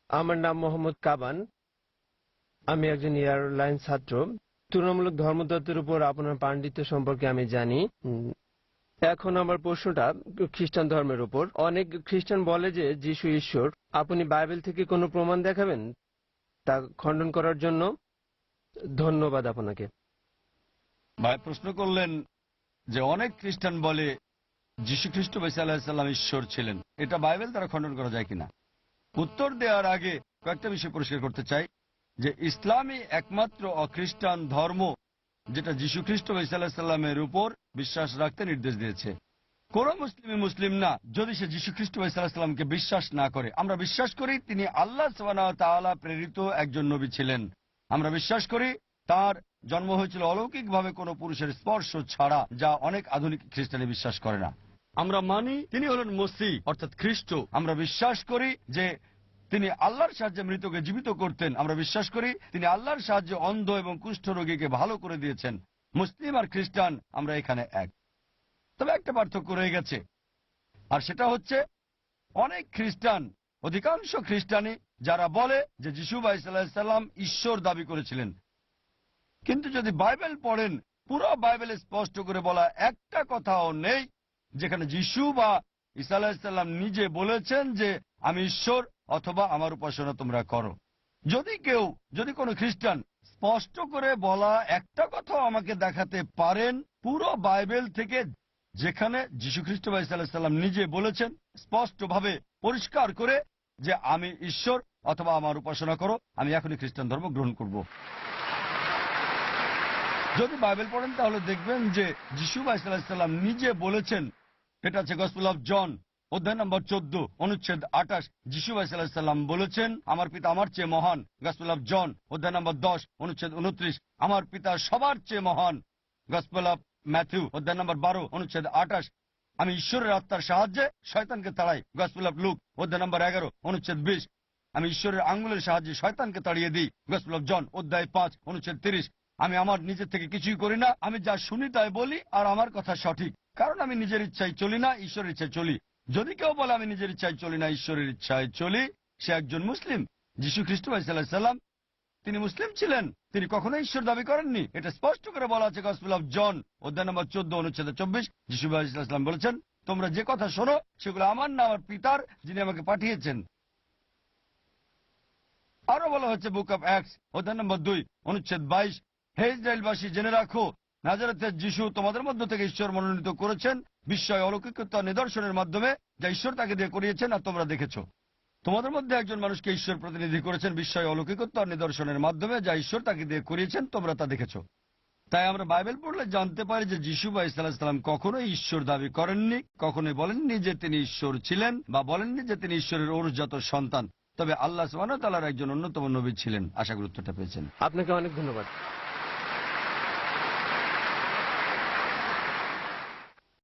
আমার নাম মোহাম্মদ কাবান। আমি একজন এয়ারলাইন ছাত্র। তুলনামূলক ধর্মতত্ত্বের উপর আপনার পাণ্ডিত্য সম্পর্কে আমি জানি। এখন আমার প্রশ্নটা খ্রিস্টান ধর্মের উপর। অনেক খ্রিস্টান বলে যে যিশু ঈশ্বর। আপনি বাইবেল থেকে কোনো প্রমাণ দেখাবেন তা খণ্ডন করার জন্য? ধন্যবাদ আপনাকে। ভাই প্রশ্ন করলেন যে অনেক খ্রিস্টান বলে যীশু খ্রিস্ট ঈসা আলাইহিস সালাম ঈশ্বর ছিলেন, এটা বাইবেল দ্বারা খণ্ডন করা যায় কিনা। উত্তর দেওয়ার আগে কয়েকটা বিষয় পরিষ্কার করতে চাই যে ইসলামই একমাত্র অখ্রিস্টান ধর্ম যেটা যীশু খ্রিস্ট ঈসা আলাইহিস সালামের উপর বিশ্বাস রাখতে নির্দেশ দিয়েছে। কোন মুসলিমই মুসলিম না যদি সে যীশু খ্রিস্ট ঈসা আলাইহিস সালামকে বিশ্বাস না করে। আমরা বিশ্বাস করি তিনি আল্লাহ সুবহানাহু ওয়া তাআলা প্রেরিত একজন নবী ছিলেন। আমরা বিশ্বাস করি তার জন্ম হয়েছিল অলৌকিকভাবে কোনো পুরুষের স্পর্শ ছাড়া, যা অনেক আধুনিক খ্রিস্টানি বিশ্বাস করে না। আমরা মানি তিনি হলেন মসিহ অর্থাৎ খ্রিস্ট। আমরা বিশ্বাস করি যে তিনি আল্লাহর সাহায্যে মৃতকে জীবিত করতেন। আমরা বিশ্বাস করি তিনি আল্লাহর সাহায্যে অন্ধ এবং কুষ্ঠরোগীকে ভালো করে দিয়েছেন। মুসলিম আর খ্রিস্টান আমরা এখানে এক। তবে একটা পার্থক্য রয়ে গেছে, আর সেটা হচ্ছে অনেক খ্রিস্টান, অধিকাংশ খ্রিস্টানি যারা বলে যে যিশু ঈসা আলাইহিস সালাম ঈশ্বর দাবি করেছিলেন। কিন্তু যদি বাইবেল পড়েন, পুরো বাইবেলে স্পষ্ট করে বলা একটা কথাও নেই যেখানে যিশু বা ঈসা আলাইহিস সালাম নিজে বলেছেন যে আমি ঈশ্বর অথবা আমার উপাসনা তোমরা করো। যদি কোনো খ্রিস্টান স্পষ্ট করে বলা একটা কথাও আমাকে দেখাতে পারেন পুরো বাইবেল থেকে যেখানে যীশু খ্রিস্ট বা ঈসা আলাইহিস সালাম নিজে বলেছেন স্পষ্টভাবে পরিষ্কার করে যে আমি ঈশ্বর অথবা আমার উপাসনা করো, আমি এখনই খ্রিস্টান ধর্ম গ্রহণ করব। যদি বাইবেল পড়েন তাহলে দেখবেন যে যিশু ঈসা আলাইহিস সালাম নিজে বলেছেন, এটা আছে গসপেল অফ জন অধ্যায় নম্বর 14 অনুচ্ছেদ 28। যিশু ঈসা আলাইহিস সালাম বলেছেন আমার পিতা আমার চেয়ে মহান। গসপেল অফ জন অধ্যায় নম্বর 10 অনুচ্ছেদ 29, আমার পিতা সবার চেয়ে মহান। গসপেল অফ ম্যাথিউ অধ্যায় নম্বর 12 অনুচ্ছেদ 28, আমি ঈশ্বরের আত্মার সাহায্যে শয়তানকে তাড়াই। গসপেল অফ লুক অধ্যায় নম্বর 11 অনুচ্ছেদ 20, আমি ঈশ্বরের আঙ্গুলের সাহায্যে শয়তানকে তাড়িয়ে দিই। গসপেল অফ জন অধ্যায় 5 অনুচ্ছেদ 30, আমি আমার নিজের থেকে কিছুই করি না, আমি যা শুনি তাই বলি, আর আমার কথা সঠিক, কারণ আমি নিজের ইচ্ছায় চলি না, ঈশ্বরের ইচ্ছায় চলি। যদি কেউ বলে আমি নিজের ইচ্ছায় চলি না, ঈশ্বরের ইচ্ছায় চলি, সে একজন মুসলিম। যীশু খ্রিস্ট ঈসা আলাইহিস সালাম তিনি মুসলিম ছিলেন, তিনি কখনোই ঈশ্বর দাবি করেননি। এটা স্পষ্ট করে বলা আছে গসপেল অফ জন অধ্যায় নম্বর 14 অনুচ্ছেদ 24। যীশু ঈসা আলাইহিস সালাম বলেছেন তোমরা যে কথা শোনো সেগুলো আমার না আমার পিতার যিনি আমাকে পাঠিয়েছেন। আরো বলা হচ্ছে বুক অফ অ্যাক্টস অধ্যায় নম্বর 2 অনুচ্ছেদ 22, হে ইসরায়েলবাসী জেনে রাখো নাজারেথের যিশু তোমাদের মধ্য থেকে ঈশ্বর মনোনীত করেছেন বিস্ময় অলৌকিকতা নিদর্শনের মাধ্যমে, যা ঈশ্বর তাকে দিয়ে করিয়েছেন আর তোমরা দেখেছো। তোমাদের মধ্যে একজন মানুষকে ঈশ্বর প্রতিনিধি করেছেন বিস্ময় অলৌকিকতা নিদর্শনের মাধ্যমে, যা ঈশ্বর তাকে দিয়ে করিয়েছেন, তোমরা তা দেখেছো। তাই আমরা বাইবেল পড়লে জানতে পারি যে যিশু ঈসা আলাইহিস সালাম কখনোই ঈশ্বর দাবি করেননি, কখনোই বলেননি যে তিনি ঈশ্বর ছিলেন, বা বলেননি যে তিনি ঈশ্বরের ঔরসজাত সন্তান। তবে আল্লাহ সুবহানাহু ওয়া তাআলার একজন অন্যতম নবী ছিলেন। আশা করি উত্তরটা পেয়েছেন। আপনাকে অনেক ধন্যবাদ।